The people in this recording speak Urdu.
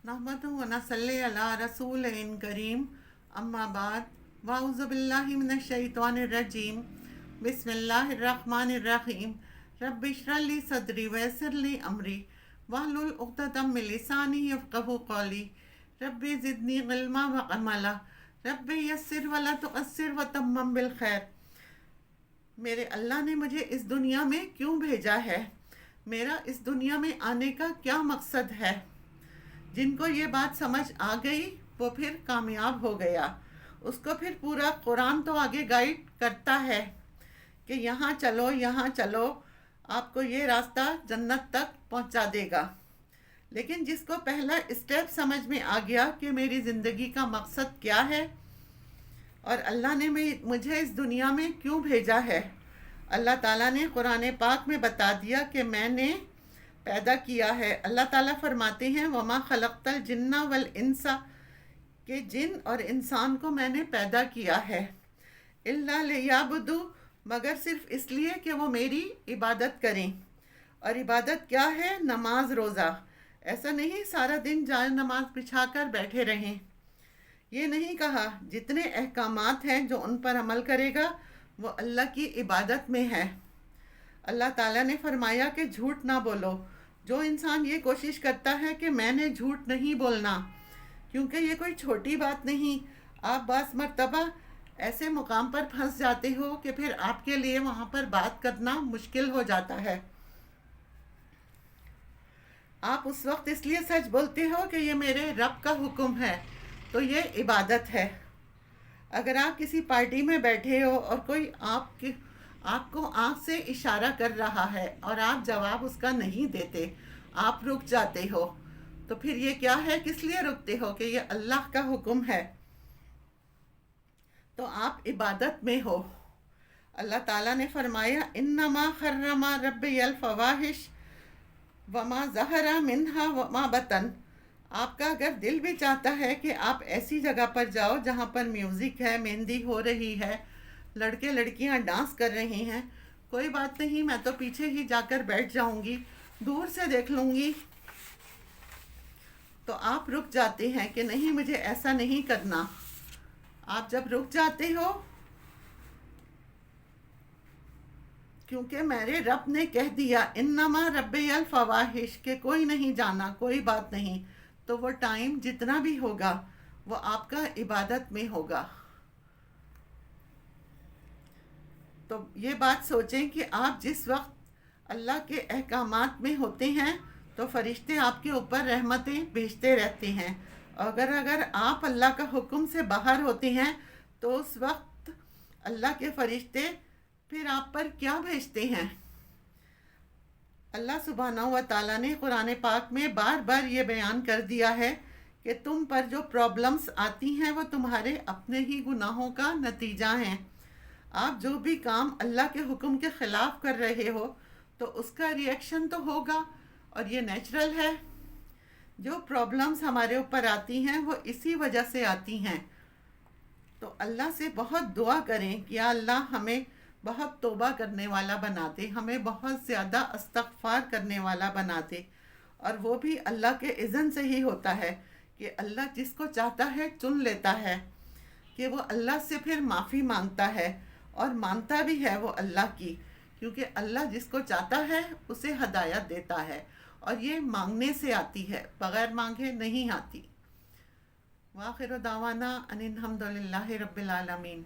نحمدہ و نصلی علی رسول کریم اما بعد واعوذ باللہ من الشیطان الرجیم بسم اللہ الرحمن الرحیم رب اشرح لی صدری ویسر لی امری واحلل عقدۃ من لسانی یفقہوا قولی رب زدنی علما وعملا رب یسر ولا تعسر وتمم بالخیر۔ میرے اللہ نے مجھے اس دنیا میں کیوں بھیجا ہے؟ میرا اس دنیا میں آنے کا کیا مقصد ہے؟ جن کو یہ بات سمجھ آ گئی وہ پھر کامیاب ہو گیا۔ اس کو پھر پورا قرآن تو آگے گائیڈ کرتا ہے کہ یہاں چلو یہاں چلو، آپ کو یہ راستہ جنت تک پہنچا دے گا۔ لیکن جس کو پہلا اسٹیپ سمجھ میں آ گیا کہ میری زندگی کا مقصد کیا ہے اور اللہ نے مجھے اس دنیا میں کیوں بھیجا ہے، اللہ تعالیٰ نے قرآن پاک میں بتا دیا کہ میں نے پیدا کیا ہے۔ اللہ تعالیٰ فرماتے ہیں وَمَا خَلَقْتَ الْجِنَّ وَالْإِنسَ، کہ جن اور انسان کو میں نے پیدا کیا ہے، إِلَّا لِيَعْبُدُوا، مگر صرف اس لیے کہ وہ میری عبادت کریں۔ اور عبادت کیا ہے؟ نماز روزہ۔ ایسا نہیں سارا دن جائے نماز بچھا کر بیٹھے رہیں، یہ نہیں کہا۔ جتنے احکامات ہیں جو ان پر عمل کرے گا وہ اللہ کی عبادت میں ہے۔ اللہ تعالیٰ نے فرمایا کہ جھوٹ نہ بولو۔ جو انسان یہ کوشش کرتا ہے کہ میں نے جھوٹ نہیں بولنا، کیونکہ یہ کوئی چھوٹی بات نہیں، آپ بعض مرتبہ ایسے مقام پر پھنس جاتے ہو کہ پھر آپ کے لیے وہاں پر بات کرنا مشکل ہو جاتا ہے۔ آپ اس وقت اس لیے سچ بولتے ہو کہ یہ میرے رب کا حکم ہے، تو یہ عبادت ہے۔ اگر آپ کسی پارٹی میں بیٹھے ہو اور کوئی آپ کو آنکھ سے اشارہ کر رہا ہے اور آپ جواب اس کا نہیں دیتے، آپ رک جاتے ہو، تو پھر یہ کیا ہے؟ کس لیے رکتے ہو؟ کہ یہ اللہ کا حکم ہے، تو آپ عبادت میں ہو۔ اللہ تعالیٰ نے فرمایا انما حرم ربی الفواحش وما ظہر منہا وما بطن۔ آپ کا اگر دل بھی چاہتا ہے کہ آپ ایسی جگہ پر جاؤ جہاں پر میوزک ہے، مہندی ہو رہی ہے، لڑکے لڑکیاں ڈانس کر رہے ہیں، کوئی بات نہیں، میں تو پیچھے ہی جا کر بیٹھ جاؤں گی، دور سے دیکھ لوں گی، تو آپ رک جاتے ہیں کہ نہیں مجھے ایسا نہیں کرنا۔ آپ جب رک جاتے ہو کیونکہ میرے رب نے کہہ دیا انما ربی الفواحش، کہ کوئی نہیں جانا، کوئی بات نہیں، تو وہ ٹائم جتنا بھی ہوگا وہ آپ کا عبادت میں ہوگا۔ تو یہ بات سوچیں کہ آپ جس وقت اللہ کے احکامات میں ہوتے ہیں تو فرشتے آپ کے اوپر رحمتیں بھیجتے رہتے ہیں، اگر آپ اللہ کا حکم سے باہر ہوتے ہیں تو اس وقت اللہ کے فرشتے پھر آپ پر کیا بھیجتے ہیں؟ اللہ سبحانہ و تعالیٰ نے قرآن پاک میں بار بار یہ بیان کر دیا ہے کہ تم پر جو پرابلمز آتی ہیں وہ تمہارے اپنے ہی گناہوں کا نتیجہ ہیں۔ آپ جو بھی کام اللہ کے حکم کے خلاف کر رہے ہو تو اس کا ریئیکشن تو ہوگا، اور یہ نیچرل ہے۔ جو پرابلمز ہمارے اوپر آتی ہیں وہ اسی وجہ سے آتی ہیں۔ تو اللہ سے بہت دعا کریں کہ یا اللہ ہمیں بہت توبہ کرنے والا بنا دے، ہمیں بہت زیادہ استغفار کرنے والا بنا دے، اور وہ بھی اللہ کے اذن سے ہی ہوتا ہے کہ اللہ جس کو چاہتا ہے چن لیتا ہے، کہ وہ اللہ سے پھر معافی مانگتا ہے اور مانتا بھی ہے وہ اللہ کی، کیونکہ اللہ جس کو چاہتا ہے اسے ہدایت دیتا ہے، اور یہ مانگنے سے آتی ہے، بغیر مانگے نہیں آتی۔ وآخر دعوانا ان الحمد للہ رب العالمین۔